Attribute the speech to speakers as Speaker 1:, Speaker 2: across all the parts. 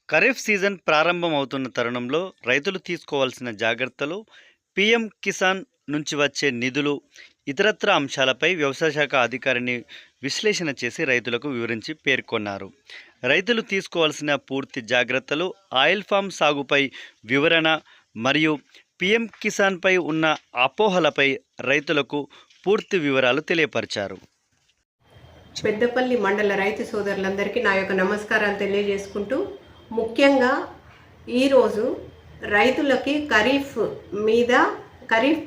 Speaker 1: Kharif season ప్రారంభమవుతున్న తరుణంలో రైతులు తీసుకోవాల్సిన జాగ్రత్తలు, పీఎం కిసాన్ నుంచి వచ్చే నిధులు, ఇతరత్రా అంశాలపై వ్యవసాయ శాఖ అధికారిని విశ్లేషణ చేసి రైతులకు వివరించి పేర్కొన్నారు. రైతులు తీసుకోవాల్సిన పూర్తి జాగ్రత్తలు, ఆయిల్ ఫామ్ సాగుపై వివరణ మరియు పీఎం కిసాన్పై ఉన్న అపోహలపై రైతులకు పూర్తి వివరాలు తెలియపరిచారు.
Speaker 2: పెద్దపల్లి మండల రైతు సోదరులందరికీ నా యొక్క నమస్కారాలు తెలియజేసుకుంటూ, ముఖ్యంగా ఈరోజు రైతులకి ఖరీఫ్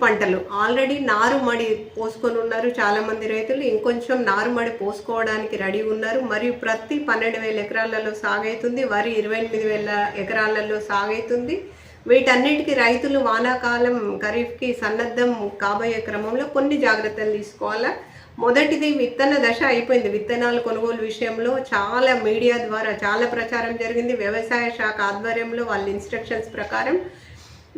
Speaker 2: పంటలు ఆల్రెడీ నారుమడి పోసుకొని ఉన్నారు. చాలామంది రైతులు ఇంకొంచెం నారుమడి పోసుకోవడానికి రెడీ ఉన్నారు. మరియు ప్రతి 12,000 ఎకరాలలో సాగైతుంది, వరి 28,000 ఎకరాలలో సాగైతుంది. వీటన్నిటికీ రైతులు వానాకాలం ఖరీఫ్కి సన్నద్ధం కాబోయే క్రమంలో కొన్ని జాగ్రత్తలు తీసుకోవాలా. మొదటిది, విత్తన దశ అయిపోయింది. విత్తనాలు కొనుగోలు విషయంలో చాలా మీడియా ద్వారా చాలా ప్రచారం జరిగింది. వ్యవసాయ శాఖ ఆధ్వర్యంలో వాళ్ళ ఇన్స్ట్రక్షన్స్ ప్రకారం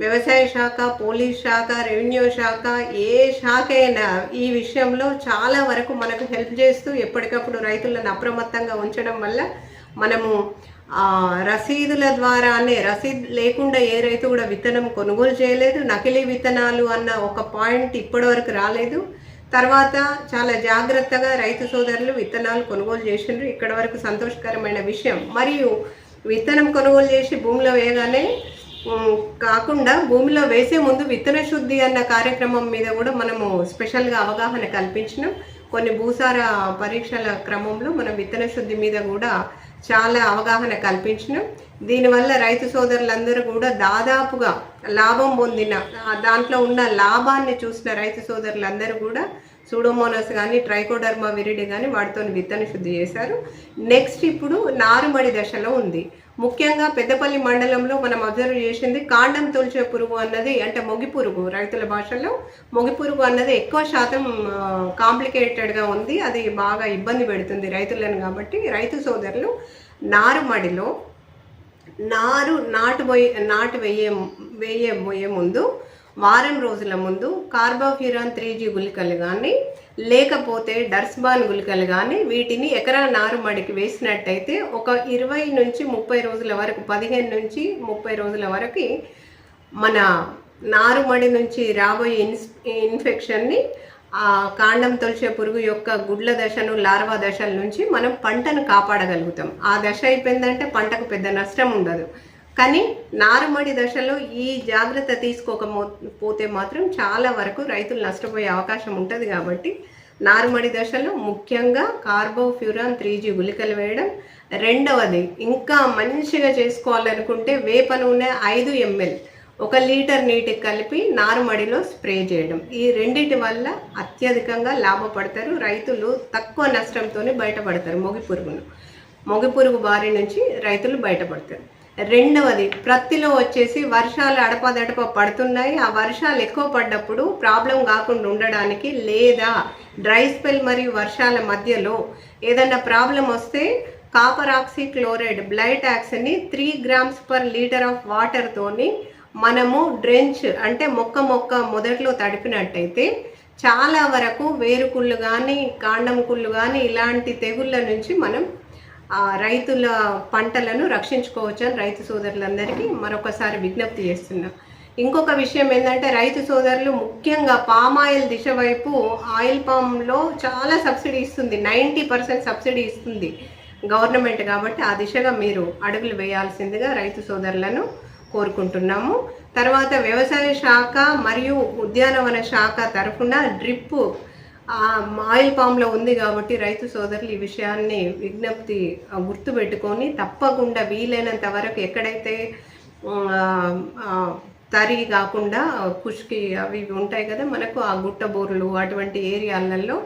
Speaker 2: వ్యవసాయ శాఖ, పోలీస్ శాఖ, రెవెన్యూ శాఖ, ఏ శాఖ అయినా ఈ విషయంలో చాలా వరకు మనకు హెల్ప్ చేస్తూ ఎప్పటికప్పుడు రైతులను అప్రమత్తంగా ఉంచడం వల్ల మనము రసీదుల ద్వారానే, రసీదు లేకుండా ఏ రైతు కూడా విత్తనం కొనుగోలు చేయలేదు. నకిలీ విత్తనాలు అన్న ఒక పాయింట్ ఇప్పటివరకు రాలేదు. తర్వాత చాలా జాగ్రత్తగా రైతు సోదరులు విత్తనాలు కొనుగోలు చేసిండ్రు. ఇక్కడ వరకు సంతోషకరమైన విషయం. మరియు విత్తనం కొనుగోలు చేసి భూమిలో వేయగానే కాకుండా భూమిలో వేసే ముందు విత్తన శుద్ధి అన్న కార్యక్రమం మీద కూడా మనము స్పెషల్గా అవగాహన కల్పించినాం. కొన్ని భూసార పరీక్షల క్రమంలో మనం విత్తన శుద్ధి మీద కూడా చాలా అవగాహన కల్పించినాం. దీనివల్ల రైతు సోదరులందరూ కూడా దాదాపుగా లాభం పొందిన, దాంట్లో ఉన్న లాభాన్ని చూసిన రైతు సోదరులందరూ కూడా సూడోమోనాస్ కానీ, ట్రైకోడర్మా విరిడి కానీ వాటితో విత్తన శుద్ధి చేశారు. నెక్స్ట్ ఇప్పుడు నారుమడి దశలో ఉంది. ముఖ్యంగా పెద్దపల్లి మండలంలో మనం అబ్జర్వ్ చేసింది కాండం తొలిచే పురుగు అన్నది, అంటే మొగి పురుగు, రైతుల భాషలో మొగి పురుగు అన్నది ఎక్కువ శాతం కాంప్లికేటెడ్గా ఉంది. అది బాగా ఇబ్బంది పెడుతుంది రైతులను. కాబట్టి రైతు సోదరులు నారుమడిలో నాటు వేయబోయే ముందు వారం రోజుల ముందు కార్బోఫ్యూరాన్ 3G గుళికలు కానీ, లేకపోతే డర్స్బాన్ గుళికలు కానీ వీటిని ఎకరా నారుమడికి వేసినట్టయితే ఒక 20 నుంచి 30 రోజుల వరకు, 15 నుంచి 30 రోజుల వరకు మన నారుమడి నుంచి రాబోయే ఇన్ఫెక్షన్ని, కాండం తొలిచే పురుగు యొక్క గుడ్ల దశను, లార్వా దశల నుంచి మనం పంటను కాపాడగలుగుతాం. ఆ దశ అయిపోయిందంటే పంటకు పెద్ద నష్టం ఉండదు. కానీ నారుమడి దశలో ఈ జాగ్రత్త తీసుకోకపోతే మాత్రం చాలా వరకు రైతులు నష్టపోయే అవకాశం ఉంటుంది. కాబట్టి నారుమడి దశలో ముఖ్యంగా కార్బోఫ్యూరాన్ 3G గుళికలు వేయడం. రెండవది, ఇంకా మంచిగా చేసుకోవాలనుకుంటే వేప నూనె 5 ml 1 లీటర్ నీటికి కలిపి నారుమడిలో స్ప్రే చేయడం. ఈ రెండిటి వల్ల అత్యధికంగా లాభపడతారు రైతులు. తక్కువ నష్టంతోనే బయటపడతారు. మొగి పురుగు బారి నుంచి రైతులు బయటపడతారు. రెండవది, ప్రత్తిలో వచ్చేసి వర్షాలు అడపదడప పడుతున్నాయి. ఆ వర్షాలు ఎక్కువ పడ్డప్పుడు ప్రాబ్లం కాకుండా ఉండడానికి, లేదా డ్రై స్పెల్ మరియు వర్షాల మధ్యలో ఏదన్నా ప్రాబ్లం వస్తే కాపర్ ఆక్సీ క్లోరైడ్ బ్లైటాక్స్ని 3 grams per liter ఆఫ్ వాటర్తోని మనము డ్రెంచ్, అంటే మొక్క మొదట్లో తడిపినట్టయితే చాలా వరకు వేరుకుళ్ళు కానీ, కాండం కుళ్ళు కానీ ఇలాంటి తెగుళ్ళ నుంచి మనం రైతుల పంటలను రక్షించుకోవచ్చని రైతు సోదరులందరికీ మరొకసారి విజ్ఞప్తి చేస్తున్నాం. ఇంకొక విషయం ఏంటంటే, రైతు సోదరులు ముఖ్యంగా పామాయిల్ దిశ వైపు, ఆయిల్ పామ్లో చాలా సబ్సిడీ ఇస్తుంది, 90% సబ్సిడీ ఇస్తుంది గవర్నమెంట్. కాబట్టి ఆ దిశగా మీరు అడుగులు వేయాల్సిందిగా రైతు సోదరులను కోరుకుంటున్నాము. తర్వాత వ్యవసాయ శాఖ మరియు ఉద్యానవన శాఖ తరఫున డ్రిప్ ఆయిల్ పామ్లో ఉంది. కాబట్టి రైతు సోదరులు ఈ విషయాన్ని విజ్ఞప్తి గుర్తుపెట్టుకొని తప్పకుండా వీలైనంత వరకు ఎక్కడైతే తరి కాకుండా కుష్కి అవి ఉంటాయి కదా మనకు, ఆ గుట్ట బోర్లు అటువంటి ఏరియాలలో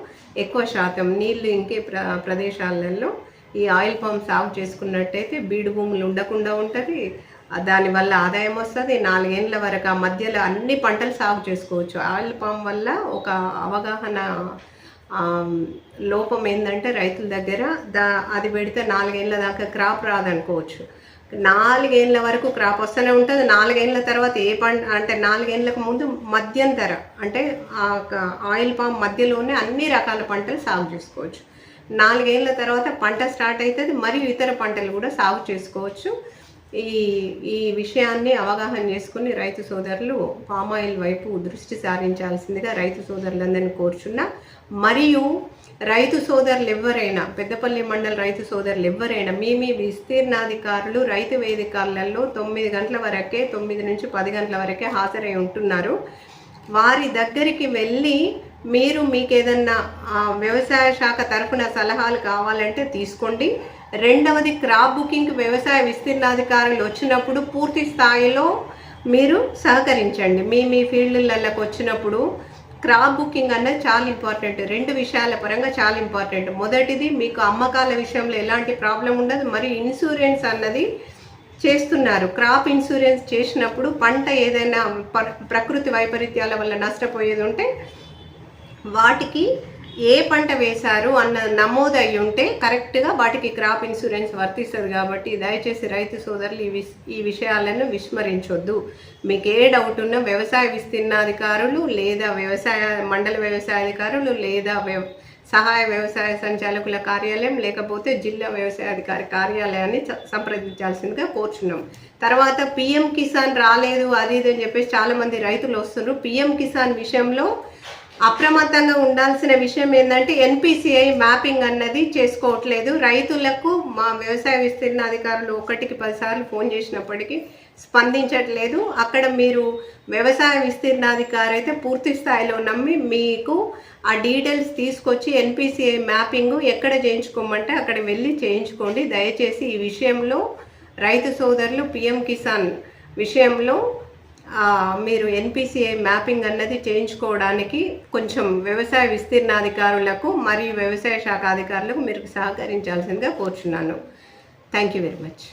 Speaker 2: ఎక్కువ శాతం నీళ్లు ఇంకే ప్రదేశాలలో ఈ ఆయిల్ పామ్ సాగు చేసుకున్నట్టయితే బీడు భూములు ఉండకుండా ఉంటుంది. దానివల్ల ఆదాయం వస్తుంది. 4 ఏళ్ళ వరకు ఆ మధ్యలో అన్ని పంటలు సాగు చేసుకోవచ్చు. ఆయిల్ పామ్ వల్ల ఒక అవగాహన లోపం ఏంటంటే రైతుల దగ్గర అది పెడితే 4 ఏళ్ళ దాకా క్రాప్ రాదనుకోవచ్చు. 4 ఏళ్ళ వరకు క్రాప్ వస్తూనే ఉంటుంది. 4 ఏళ్ళ తర్వాత ఏ పంట అంటే 4 ఏళ్ళకు ముందు మధ్యంతర, అంటే ఆయిల్ పామ్ మధ్యలోనే అన్ని రకాల పంటలు సాగు చేసుకోవచ్చు. 4 ఏళ్ళ తర్వాత పంట స్టార్ట్ అవుతుంది, మరియు ఇతర పంటలు కూడా సాగు చేసుకోవచ్చు. ఈ ఈ విషయాన్ని అవగాహన చేసుకుని రైతు సోదరులు పామాయిల్ వైపు దృష్టి సారించాల్సిందిగా రైతు సోదరులందరినీ కోరుచున్నా. మరియు రైతు సోదరులు ఎవరైనా, పెద్దపల్లి మండల రైతు సోదరులు ఎవరైనా మీ విస్తీర్ణాధికారులు రైతు వేదికలలో 9 గంటల వరకే, 9 నుంచి 10 గంటల వరకే హాజరై ఉంటున్నారు. వారి దగ్గరికి వెళ్ళి మీకు ఏదన్నా వ్యవసాయ శాఖ తరఫున సలహాలు కావాలంటే తీసుకోండి. రెండవది, క్రాప్ బుకింగ్ వ్యవసాయ విస్తీర్ణాధికారులు వచ్చినప్పుడు పూర్తి స్థాయిలో మీరు సహకరించండి. మీ ఫీల్డ్లలోకి వచ్చినప్పుడు క్రాప్ బుకింగ్ అన్నది చాలా ఇంపార్టెంట్. 2 విషయాల పరంగా చాలా ఇంపార్టెంట్. మొదటిది, మీకు అమ్మకాల విషయంలో ఎలాంటి ప్రాబ్లం ఉండదు. మరియు ఇన్సూరెన్స్ అన్నది చేస్తున్నారు. క్రాప్ ఇన్సూరెన్స్ చేసినప్పుడు పంట ఏదైనా ప్రకృతి వైపరీత్యాల వల్ల నష్టపోయేది ఉంటే వాటికి ఏ పంట వేశారు అన్న నమోదు అయి ఉంటే కరెక్ట్గా వాటికి క్రాప్ ఇన్సూరెన్స్ వర్తిస్తుంది. కాబట్టి దయచేసి రైతు సోదరులు ఈ విషయాలను విస్మరించొద్దు. మీకు ఏ డౌట్ ఉన్నా వ్యవసాయ విస్తీర్ణాధికారులు లేదా మండల వ్యవసాయ అధికారులు లేదా సహాయ వ్యవసాయ సంచాలకుల కార్యాలయం లేకపోతే జిల్లా వ్యవసాయ అధికారి కార్యాలయాన్ని సంప్రదించాల్సిందిగా కోరుచున్నాం. తర్వాత పిఎం కిసాన్ రాలేదు అది ఇది అని చెప్పేసి చాలామంది రైతులు వస్తున్నారు. పిఎం కిసాన్ విషయంలో అప్రమత్తంగా ఉండాల్సిన విషయం ఏంటంటే ఎన్పిసిఐ మ్యాపింగ్ అన్నది చేసుకోవట్లేదు. రైతులకు మా వ్యవసాయ విస్తీర్ణాధికారులు 1కి 10 సార్లు ఫోన్ చేసినప్పటికీ స్పందించట్లేదు. అక్కడ మీరు వ్యవసాయ విస్తీర్ణాధికారి అయితే పూర్తి స్థాయిలో నమ్మి మీకు ఆ డీటెయిల్స్ తీసుకొచ్చి ఎన్పిసిఐ మ్యాపింగ్ ఎక్కడ చేయించుకోమంటే అక్కడ వెళ్ళి చేయించుకోండి. దయచేసి ఈ విషయంలో రైతు సోదరులు పిఎం కిసాన్ విషయంలో మీరు ఎన్పిసిఐ మ్యాపింగ్ అన్నది చేయించుకోవడానికి కొంచెం వ్యవసాయ విస్తీర్ణాధికారులకు మరియు వ్యవసాయ శాఖ అధికారులకు మీరు సహకరించాల్సిందిగా కోరుచున్నాను. Thank you very much.